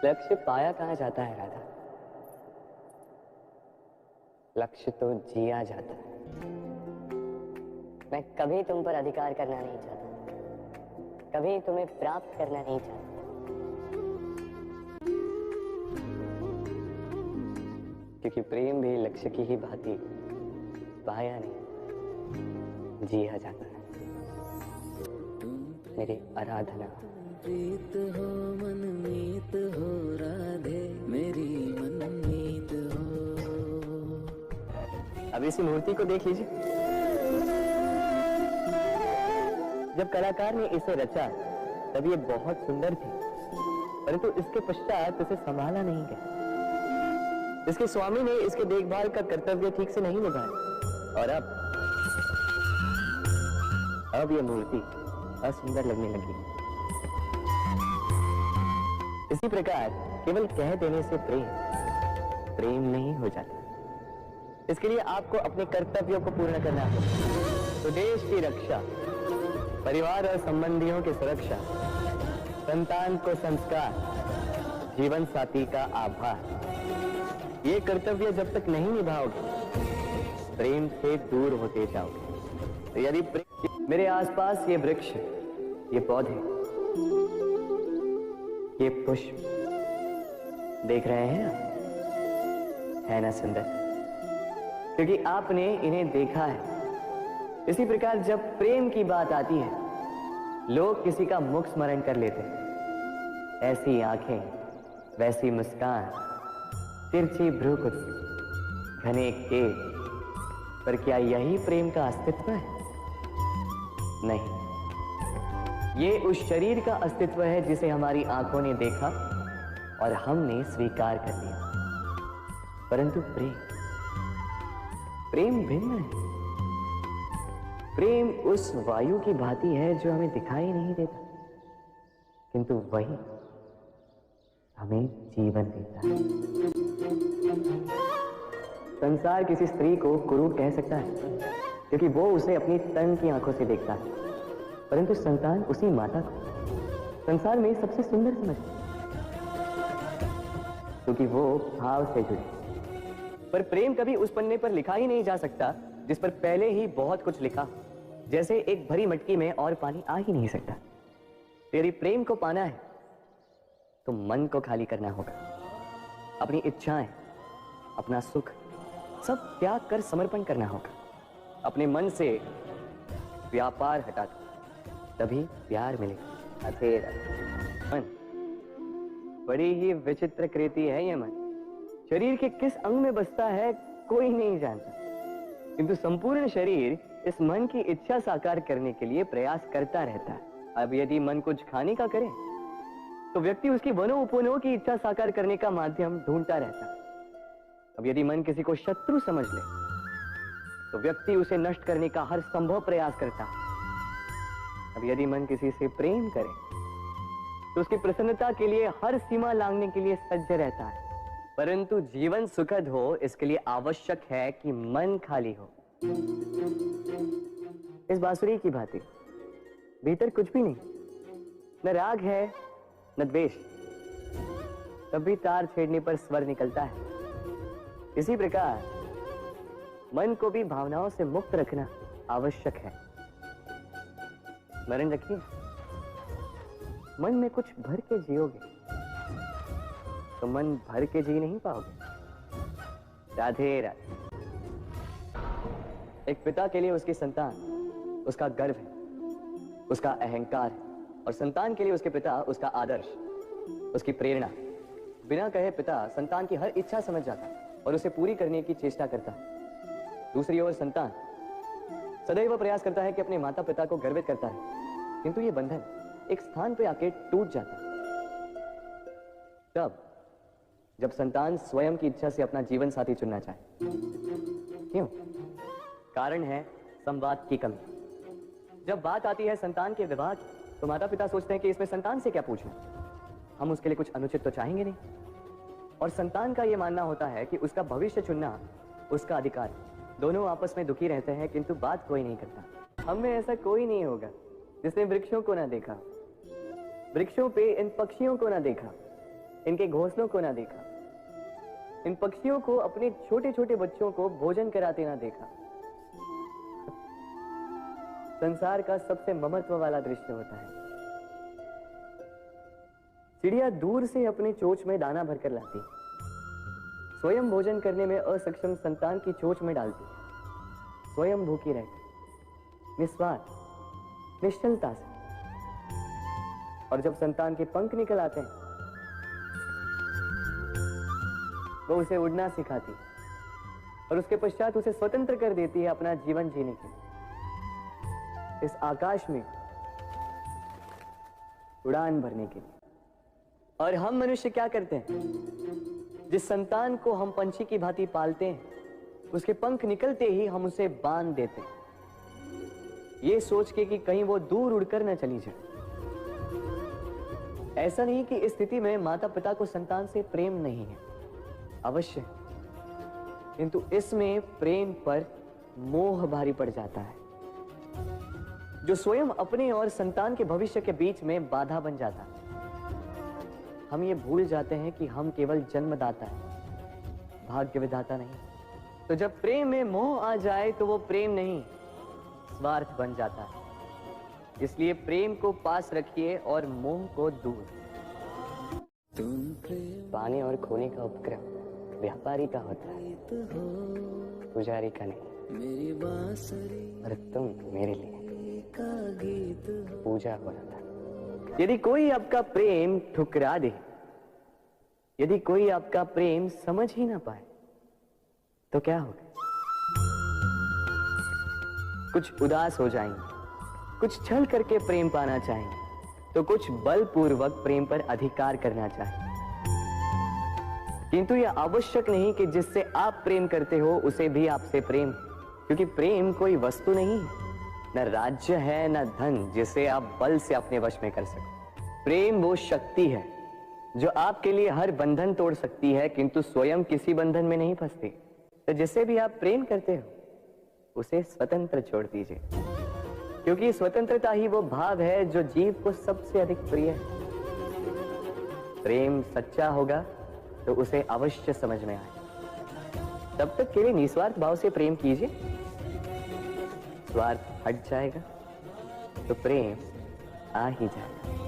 लक्ष्य पाया कहाँ जाता है राधा? लक्ष्य तो जिया जाता है। मैं कभी तुम पर अधिकार करना नहीं चाहता, कभी तुम्हें प्राप्त करना नहीं चाहता, क्योंकि प्रेम भी लक्ष्य की ही भांति पाया नहीं, जिया जाता है। मेरी आराधना प्रीत हो मनमीत हो राधे मेरी मनमीत हो। अब इसी मूर्ति को देख लीजिए। जब कलाकार ने इसे रचा तब ये बहुत सुंदर थी, परंतु इसके पश्चात इसे संभाला नहीं गया। इसके स्वामी ने इसके देखभाल का कर्तव्य ठीक से नहीं निभाया और अब ये मूर्ति असुंदर लगने लगी। इसी प्रकार केवल कह देने से प्रेम नहीं हो जाता। इसके लिए आपको अपने कर्तव्यों को पूर्ण करना होगा। तो देश की रक्षा, परिवार और संबंधियों की सुरक्षा, संतान को संस्कार, जीवन साथी का आभार, ये कर्तव्य जब तक नहीं निभाओगे प्रेम से दूर होते जाओगे। तो यदि मेरे आसपास ये वृक्ष, ये पौधे, ये पुष्प देख रहे हैं आप, है ना सुंदर? क्योंकि आपने इन्हें देखा है। इसी प्रकार जब प्रेम की बात आती है लोग किसी का मुख स्मरण कर लेते हैं। ऐसी आंखें, वैसी मुस्कान, तिरछी भ्रूकुटी, घने केश, पर क्या यही प्रेम का अस्तित्व है? नहीं, ये उस शरीर का अस्तित्व है जिसे हमारी आंखों ने देखा और हमने स्वीकार कर लिया। परंतु प्रेम भिन्न है। प्रेम उस वायु की भांति है जो हमें दिखाई नहीं देता, किंतु वही हमें जीवन देता है। संसार किसी स्त्री को कुरूप कह सकता है क्योंकि वो उसे अपनी तन की आंखों से देखता है, परंतु संतान उसी माता को संसार में सबसे सुंदर समझती है क्योंकि वो भाव से जुड़ी। पर प्रेम कभी उस पन्ने पर लिखा ही नहीं जा सकता जिस पर पहले ही बहुत कुछ लिखा। जैसे एक भरी मटकी में और पानी आ ही नहीं सकता। यदि प्रेम को पाना है तो मन को खाली करना होगा। अपनी इच्छाएं, अपना सुख सब त्याग कर समर्पण करना होगा। अपने मन से व्यापार हटा दो, तभी प्यार मिलेगा। अथेर मन बड़ी ही विचित्र कृति है। यह मन शरीर के किस अंग में बसता है कोई नहीं जानता, किंतु संपूर्ण शरीर इस मन की इच्छा साकार करने के लिए प्रयास करता रहता है। अब यदि मन कुछ खाने का करे तो व्यक्ति उसकी वनोपवनों की इच्छा साकार करने का माध्यम ढूंढता रहता है। अब यदि मन किसी को शत्रु समझ ले तो व्यक्ति उसे नष्ट करने का हर संभव प्रयास करता है। अब यदि मन किसी से प्रेम करे तो उसकी प्रसन्नता के लिए हर सीमा लांघने के लिए सज्ज रहता है। परंतु जीवन सुखद हो इसके लिए आवश्यक है कि मन खाली हो। इस बांसुरी की भांति भीतर कुछ भी नहीं, न राग है न द्वेष, तब भी तार छेड़ने पर स्वर निकलता है। इसी प्रकार मन को भी भावनाओं से मुक्त रखना आवश्यक है। स्मरण रखिए, मन में कुछ भर के जियोगे तो मन भर के जी नहीं पाओगे। राधे राधे। एक पिता के लिए उसकी संतान उसका गर्व है, उसका अहंकार है, और संतान के लिए उसके पिता उसका आदर्श, उसकी प्रेरणा। बिना कहे पिता संतान की हर इच्छा समझ जाता और उसे पूरी करने की चेष्टा करता। दूसरी ओर संतान सदैव प्रयास करता है कि अपने माता पिता को गर्वित करता है, किंतु यह बंधन एक स्थान पर आके टूट जाता। तब जब संतान स्वयं की इच्छा से अपना जीवन साथी चुनना चाहे। क्यों? कारण है संवाद की कमी। जब बात आती है संतान के विवाह की तो माता पिता सोचते हैं कि इसमें संतान से क्या पूछना, हम उसके लिए कुछ अनुचित तो चाहेंगे नहीं। और संतान का यह मानना होता है कि उसका भविष्य चुनना उसका अधिकार है। दोनों आपस में दुखी रहते हैं किंतु बात कोई नहीं करता। हम में ऐसा कोई नहीं होगा जिसने वृक्षों को ना देखा, वृक्षों पे इन पक्षियों को ना देखा, इनके घोंसलों को ना देखा, इन पक्षियों को अपने छोटे छोटे बच्चों को भोजन कराते ना देखा। संसार का सबसे ममत्व वाला दृश्य होता है। चिड़िया दूर से अपने चोंच में दाना भरकर लाती, स्वयं भोजन करने में असक्षम संतान की चोंच में डालती, स्वयं भूखी रहती, निस्वार्थ निश्चलता से। और जब संतान के पंख निकल आते हैं, वो उसे उड़ना सिखाती और उसके पश्चात उसे स्वतंत्र कर देती है अपना जीवन जीने के लिए, इस आकाश में उड़ान भरने के लिए। और हम मनुष्य क्या करते हैं? जिस संतान को हम पंछी की भांति पालते हैं, उसके पंख निकलते ही हम उसे बांध देते हैं, ये सोच के कि कहीं वो दूर उड़कर न चली जाए। ऐसा नहीं कि इस स्थिति में माता पिता को संतान से प्रेम नहीं है, अवश्य, किंतु इसमें प्रेम पर मोह भारी पड़ जाता है, जो स्वयं अपने और संतान के भविष्य के बीच में बाधा बन जाता है। हम ये भूल जाते हैं कि हम केवल जन्मदाता है, भाग्य विधाता नहीं। तो जब प्रेम में मोह आ जाए तो वो प्रेम नहीं, स्वार्थ बन जाता है। इसलिए प्रेम को पास रखिए और मोह को दूर। पाने और खोने का उपक्रम व्यापारी का होता है, पुजारी का नहीं। मेरी बांसुरी और तुम मेरे लिए पूजा हो रहा था। यदि कोई आपका प्रेम ठुकरा दे, यदि कोई आपका प्रेम समझ ही ना पाए, तो क्या होगा? कुछ उदास हो जाएंगे, कुछ छल करके प्रेम पाना चाहेंगे, तो कुछ बलपूर्वक प्रेम पर अधिकार करना चाहेंगे। किंतु यह आवश्यक नहीं कि जिससे आप प्रेम करते हो उसे भी आपसे प्रेम, क्योंकि प्रेम कोई वस्तु नहीं है, न राज्य है न धन जिसे आप बल से अपने वश में कर सको। प्रेम वो शक्ति है जो आपके लिए हर बंधन तोड़ सकती है, किंतु स्वयं किसी बंधन में नहीं फंसती। तो जिससे भी आप प्रेम करते हो उसे स्वतंत्र छोड़ दीजिए, क्योंकि स्वतंत्रता ही वो भाव है जो जीव को सबसे अधिक प्रिय है। प्रेम सच्चा होगा तो उसे अवश्य समझ में आए। तब तक के लिए निस्वार्थ भाव से प्रेम कीजिए, स्वार्थ हट जाएगा तो प्रेम आ ही जाएगा।